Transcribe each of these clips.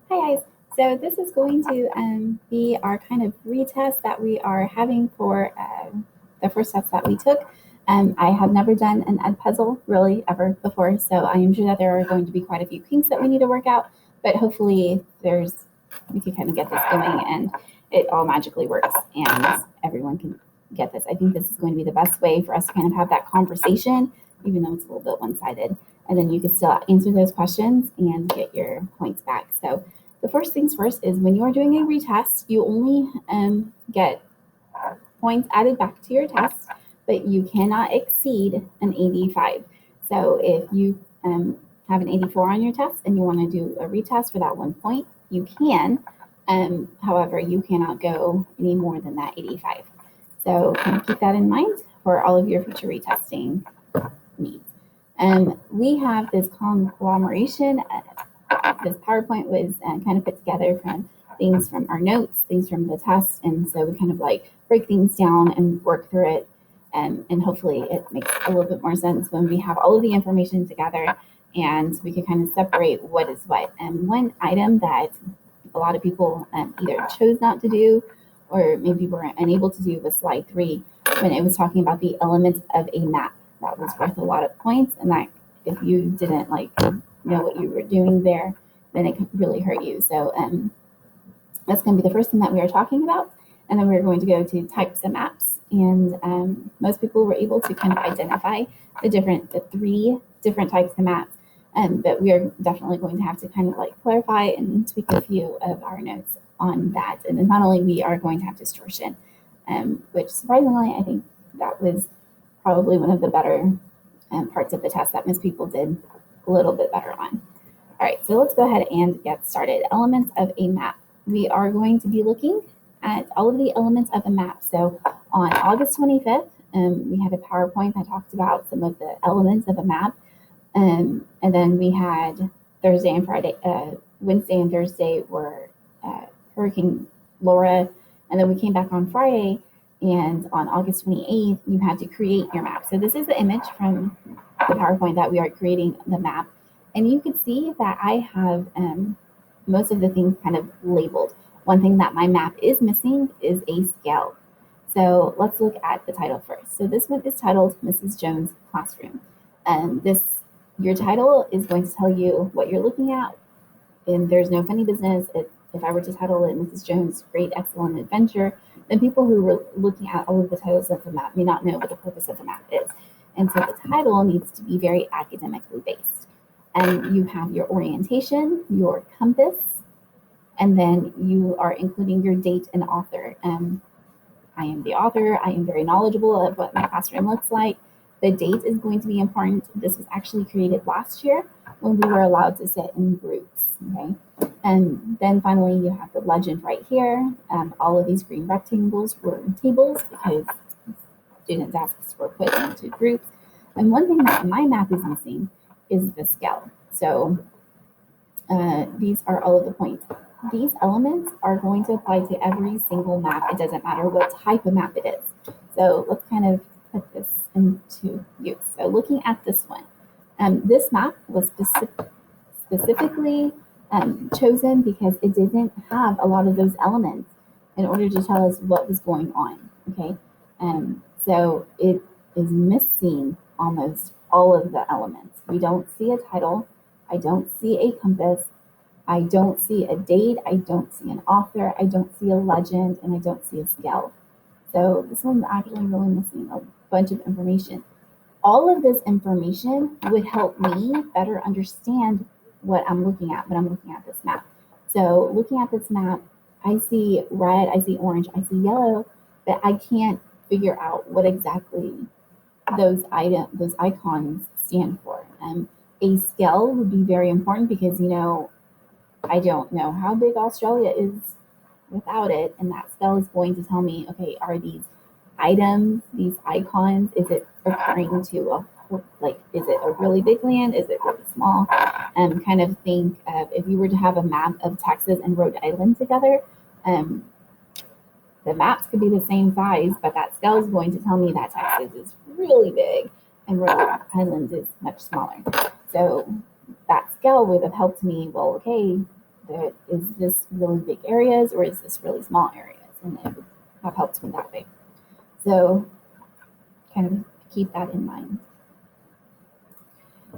Hi guys. So this is going to be our kind of retest that we are having for the first test that we took. I have never done an Edpuzzle really ever before, so I am sure that there are going to be quite a few kinks that we need to work out. But hopefully, we can kind of get this going and it all magically works and everyone can get this. I think this is going to be the best way for us to kind of have that conversation, even though it's a little bit one-sided, and then you can still answer those questions and get your points back. So the first things first is when you are doing a retest, you only get points added back to your test, but you cannot exceed an 85. So if you have an 84 on your test and you want to do a retest for that 1 point, you can. However, you cannot go any more than that 85. So kind of keep that in mind for all of your future retesting needs. We have this conglomeration. This PowerPoint was kind of put together from things from our notes, things from the test, and so we kind of like break things down and work through it, and hopefully it makes a little bit more sense when we have all of the information together, and we can kind of separate what is what. And one item that a lot of people either chose not to do or maybe were unable to do was slide 3 when it was talking about the elements of a map. That was worth a lot of points, and that if you didn't like know what you were doing there, then it could really hurt you. So that's going to be the first thing that we are talking about. And then we're going to go to types of maps. And most people were able to kind of identify the 3 different types of maps. But we are definitely going to have to kind of like clarify and tweak a few of our notes on that. And then finally, we are going to have distortion, which surprisingly, I think that was probably one of the better parts of the test that most people did a little bit better on. All right, so let's go ahead and get started. Elements of a map. We are going to be looking at all of the elements of a map. So on August 25th, we had a PowerPoint that talked about some of the elements of a map. And then we had Thursday and Friday, Wednesday and Thursday were Hurricane Laura. And then we came back on Friday, and on August 28th, you had to create your map. So this is the image from the PowerPoint that we are creating the map. And you can see that I have most of the things kind of labeled. One thing that my map is missing is a scale. So let's look at the title first. So this one is titled Mrs. Jones Classroom. And your title is going to tell you what you're looking at. And there's no funny business. If I were to title it Mrs. Jones' Great Excellent Adventure, then people who were looking at all of the titles of the map may not know what the purpose of the map is. And so the title needs to be very academically based. And you have your orientation, your compass, and then you are including your date and author. I am the author. I am very knowledgeable of what my classroom looks like. The date is going to be important. This was actually created last year when we were allowed to sit in groups. Okay. And then finally, you have the legend right here. All of these green rectangles were tables because student desks were put into groups. And one thing that my map is missing is the scale. So these are all of the points. These elements are going to apply to every single map. It doesn't matter what type of map it is. So let's kind of put this into use. So looking at this one, this map was specifically chosen because it didn't have a lot of those elements in order to tell us what was going on. Okay, so it is missing almost all of the elements. We don't see a title. I don't see a compass. I don't see a date. I don't see an author. I don't see a legend, and I don't see a scale. So this one's actually really missing a bunch of information. All of this information would help me better understand what I'm looking at when I'm looking at this map. So looking at this map, I see red, I see orange, I see yellow, but I can't figure out what exactly those icons stand for. A scale would be very important because, I don't know how big Australia is without it, and that scale is going to tell me, okay, are these items, these icons, is it referring to is it a really big land? Is it really small? Kind of think of if you were to have a map of Texas and Rhode Island together, the maps could be the same size, but that scale is going to tell me that Texas is really big and Rhode Island is much smaller. So that scale would have helped me, well, okay, is this really big areas or is this really small areas? And it would have helped me that way. So kind of keep that in mind.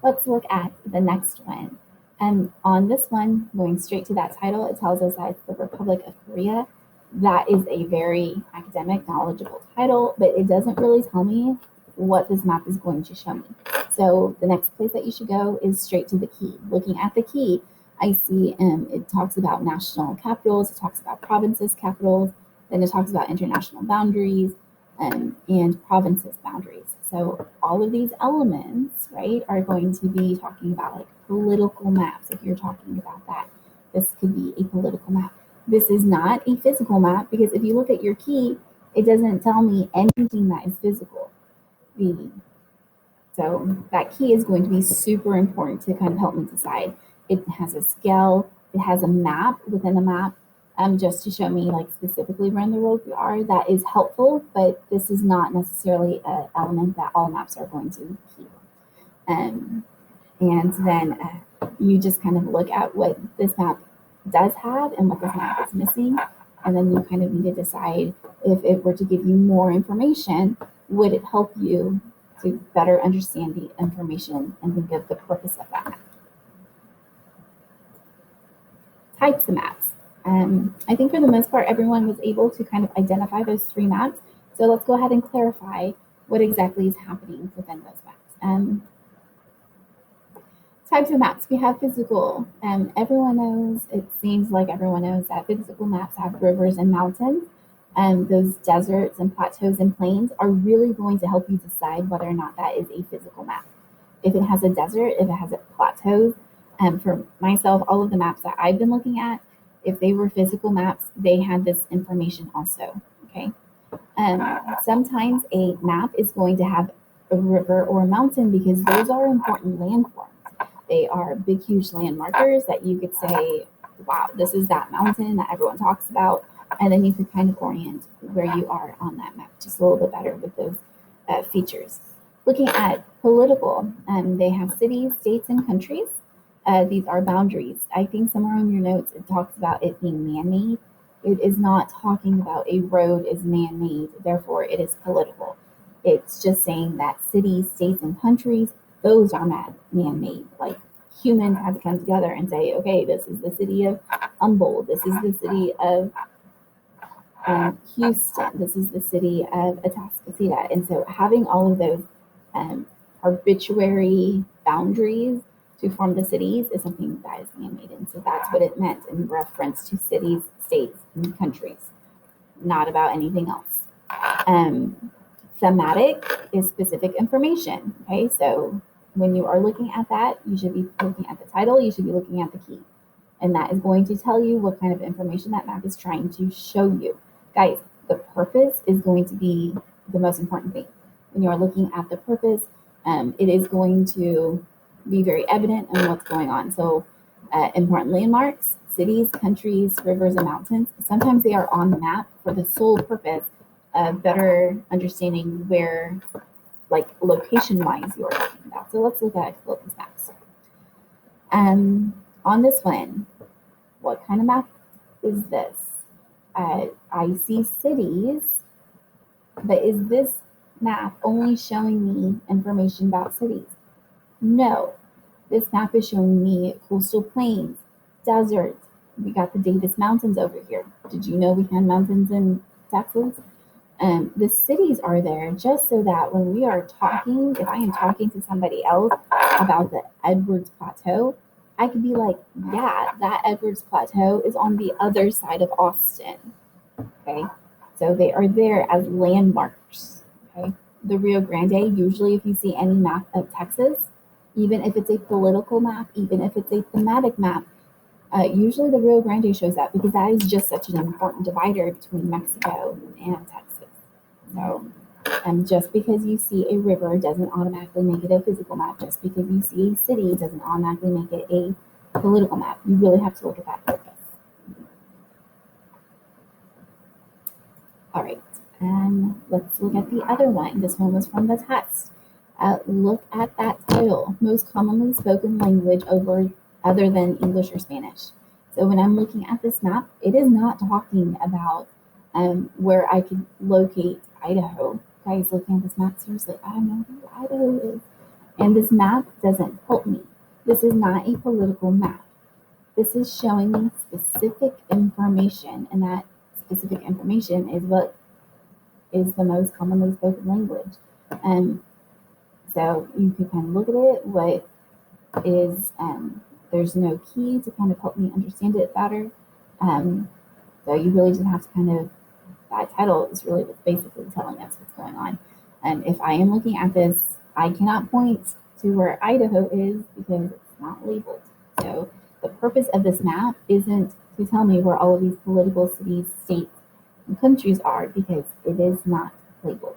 Let's look at the next one. And on this one, going straight to that title, it tells us that it's the Republic of Korea. That is a very academic, knowledgeable title, but it doesn't really tell me what this map is going to show me. So the next place that you should go is straight to the key. Looking at the key, I see it talks about national capitals, it talks about provinces, capitals, then it talks about international boundaries and provinces boundaries. So all of these elements, right, are going to be talking about like political maps. If you're talking about that, this could be a political map. This is not a physical map because if you look at your key, it doesn't tell me anything that is physical. So that key is going to be super important to kind of help me decide. It has a scale, it has a map within a map, just to show me like specifically where in the world we are. That is helpful, but this is not necessarily an element that all maps are going to keep. And then you just kind of look at what this map does have and what this map is missing. And then you kind of need to decide if it were to give you more information, would it help you to better understand the information and think of the purpose of that map. Types of maps. I think for the most part, everyone was able to kind of identify those three maps. So let's go ahead and clarify what exactly is happening within those maps. Types of maps. We have physical. Everyone knows, it seems like everyone knows that physical maps have rivers and mountains. Those deserts and plateaus and plains are really going to help you decide whether or not that is a physical map. If it has a desert, if it has a plateaus, for myself, all of the maps that I've been looking at, if they were physical maps, they had this information also, okay? Sometimes a map is going to have a river or a mountain because those are important landforms. They are big, huge landmarkers that you could say, wow, this is that mountain that everyone talks about. And then you could kind of orient where you are on that map just a little bit better with those features. Looking at political, they have cities, states, and countries. These are boundaries. I think somewhere on your notes it talks about it being man-made. It is not talking about a road is man-made, therefore it is political. It's just saying that cities, states, and countries, those are man-made. Like humans had to come together and say, okay, this is the city of Humboldt, this is the city of Houston, this is the city of Atascocita. And so having all of those arbitrary boundaries to form the cities is something that is man-made. And so that's what it meant in reference to cities, states, and countries, not about anything else. Thematic is specific information. Okay, so when you are looking at that, you should be looking at the title, you should be looking at the key. And that is going to tell you what kind of information that map is trying to show you. Guys, the purpose is going to be the most important thing. When you are looking at the purpose, it is going to be very evident in what's going on. So important landmarks, cities, countries, rivers, and mountains, sometimes they are on the map for the sole purpose of better understanding where, like location-wise, you're talking about. So let's look at a couple of these maps. On this one, what kind of map is this? I see cities, but is this map only showing me information about cities? No, this map is showing me coastal plains, deserts. We got the Davis Mountains over here. Did you know we had mountains in Texas? The cities are there just so that when we are talking, if I am talking to somebody else about the Edwards Plateau, I could be like, yeah, that Edwards Plateau is on the other side of Austin. Okay, so they are there as landmarks. Okay, the Rio Grande, usually if you see any map of Texas, even if it's a political map, even if it's a thematic map, usually the Rio Grande shows up because that is just such an important divider between Mexico and Texas. So just because you see a river doesn't automatically make it a physical map. Just because you see a city doesn't automatically make it a political map. You really have to look at that purpose. All right, let's look at the other one. This one was from the test. Look at that title, most commonly spoken language other than English or Spanish. So when I'm looking at this map, it is not talking about where I could locate Idaho. Guys, looking at this map, seriously, I don't know where Idaho is. And this map doesn't help me. This is not a political map. This is showing me specific information, and that specific information is what is the most commonly spoken language. So you can kind of look at it, what is, there's no key to kind of help me understand it better. So you really just have to kind of, that title is really what's basically telling us what's going on. And if I am looking at this, I cannot point to where Idaho is because it's not labeled. So the purpose of this map isn't to tell me where all of these political cities, states, and countries are because it is not labeled.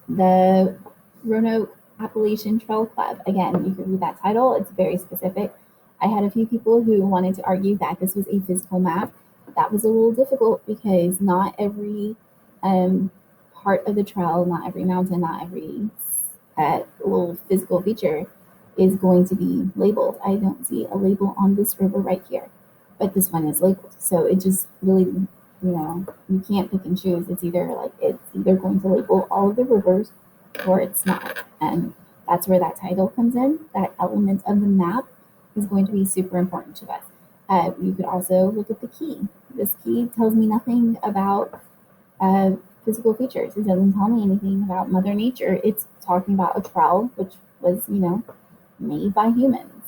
The Roanoke Appalachian Trail Club. Again, you can read that title. It's very specific. I had a few people who wanted to argue that this was a physical map. That was a little difficult because not every part of the trail, not every mountain, not every little physical feature is going to be labeled. I don't see a label on this river right here, but this one is labeled. So it just really, you can't pick and choose. It's either going to label all of the rivers or it's not. And that's where that title comes in. That element of the map is going to be super important to us. You could also look at the key. This key tells me nothing about physical features. It doesn't tell me anything about Mother Nature. It's talking about a trail, which was, made by humans.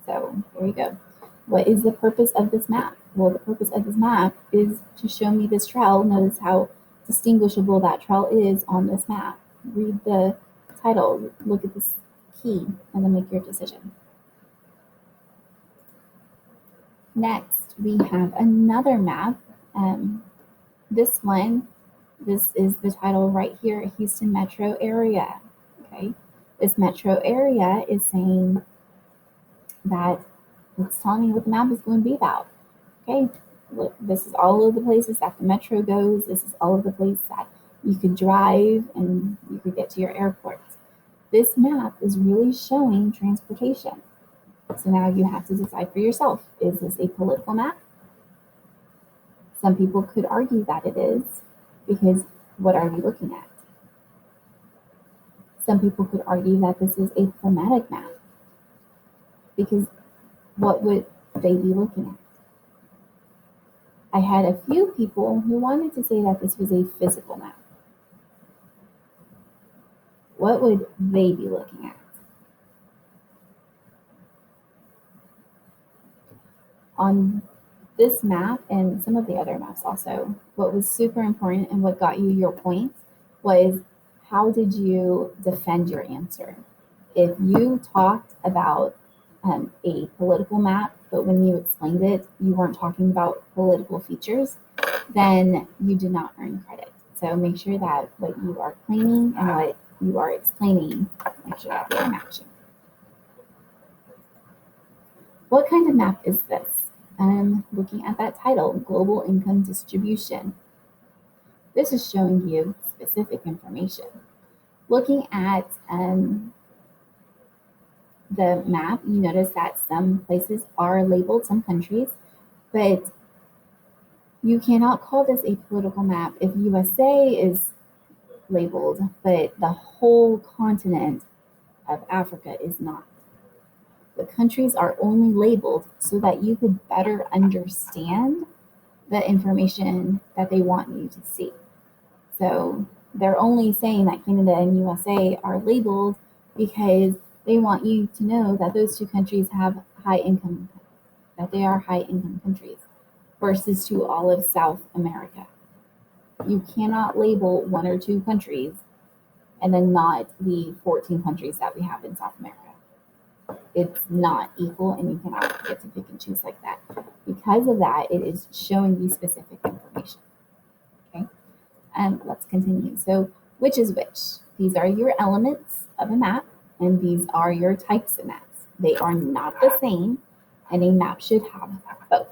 So there you go. What is the purpose of this map? Well, the purpose of this map is to show me this trail. Notice how distinguishable that trail is on this map. Read the title, look at this key, and then make your decision. Next, we have another map. This is the title right here, Houston metro area. Okay, this metro area is saying that it's telling me what the map is going to be about. Okay, look, this is all of the places that the metro goes. This is all of the places that you could drive and you could get to your airports. This map is really showing transportation. So now you have to decide for yourself, is this a political map? Some people could argue that it is, because what are we looking at? Some people could argue that this is a thematic map, because what would they be looking at? I had a few people who wanted to say that this was a physical map. What would they be looking at? On this map and some of the other maps also, what was super important and what got you your points was how did you defend your answer? If you talked about a political map, but when you explained it, you weren't talking about political features, then you did not earn credit. So make sure that what you are claiming and what you are explaining, make sure that they are matching. What kind of map is this? Looking at that title, Global Income Distribution. This is showing you specific information. Looking at the map, you notice that some places are labeled, some countries, but you cannot call this a political map if USA is labeled, but the whole continent of Africa is not. The countries are only labeled so that you could better understand the information that they want you to see. So they're only saying that Canada and USA are labeled because they want you to know that those two countries have high income, that they are high income countries versus to all of South America. You cannot label one or two countries and then not the 14 countries that we have in South America. It's not equal, and you cannot get to pick and choose like that. Because of that, it is showing you specific information. Okay, and let's continue. So which is which? These are your elements of a map, and these are your types of maps. They are not the same, and a map should have both.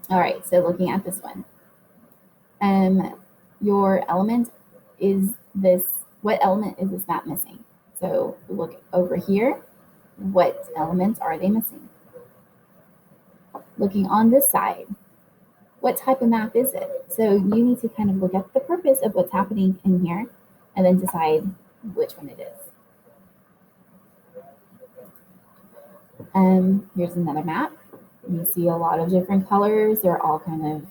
All right, so looking at this one. Your element is this, what element is this map missing? So look over here. What elements are they missing? Looking on this side, what type of map is it? So you need to kind of look at the purpose of what's happening in here and then decide which one it is. Here's another map. You see a lot of different colors. They're all kind of,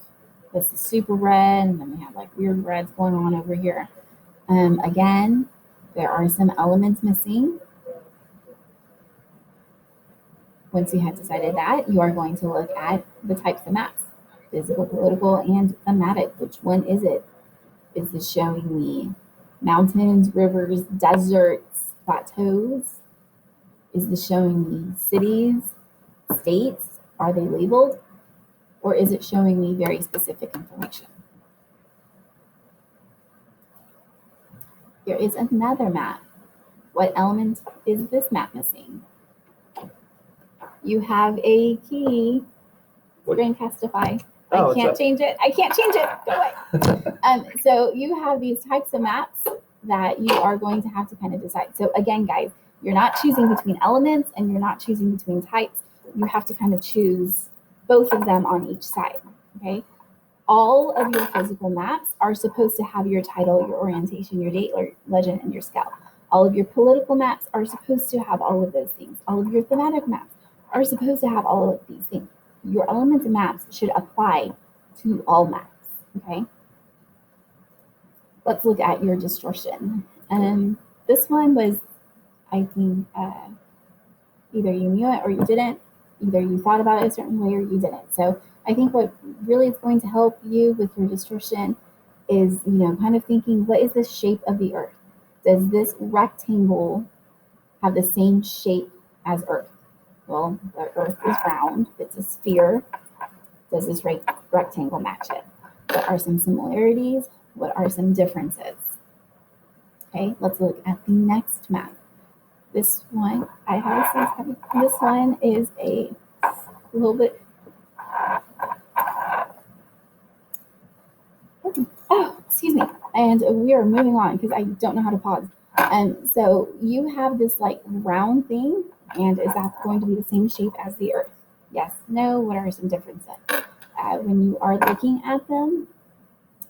this is super red, and then we have like weird reds going on over here. Again, there are some elements missing. Once you have decided that, you are going to look at the types of maps: physical, political, and thematic. Which one is it? Is this showing me mountains, rivers, deserts, plateaus? Is this showing me cities, states? Are they labeled? Or is it showing me very specific information? Here is another map. What element is this map missing? You have a key. Screencastify. I can't change it. I can't change it. Go away. So you have these types of maps that you are going to have to kind of decide. So again, guys, you're not choosing between elements and you're not choosing between types. You have to kind of choose both of them on each side, okay? All of your physical maps are supposed to have your title, your orientation, your date, or legend, and your scale. All of your political maps are supposed to have all of those things. All of your thematic maps are supposed to have all of these things. Your elements maps should apply to all maps, okay? Let's look at your distortion. This one was, I think, either you knew it or you didn't. Either you thought about it a certain way or you didn't. So I think what really is going to help you with your distortion is, kind of thinking, what is the shape of the Earth? Does this rectangle have the same shape as Earth? Well, the Earth is round. It's a sphere. Does this rectangle match it? What are some similarities? What are some differences? Okay, let's look at the next map. This one, I have a sense of, this one is a little bit, oh, excuse me. And we are moving on because I don't know how to pause. So you have this like round thing, and is that going to be the same shape as the Earth? Yes, no, what are some differences? When you are looking at them,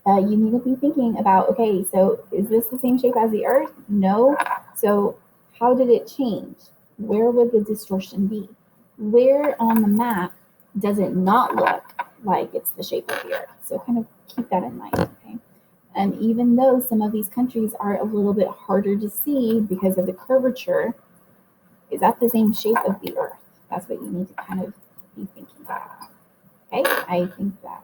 you need to be thinking about, okay, so is this the same shape as the Earth? No. So how did it change? Where would the distortion be? Where on the map does it not look like it's the shape of the Earth? So kind of keep that in mind, okay? And even though some of these countries are a little bit harder to see because of the curvature, is that the same shape of the Earth? That's what you need to kind of be thinking about. Okay, I think that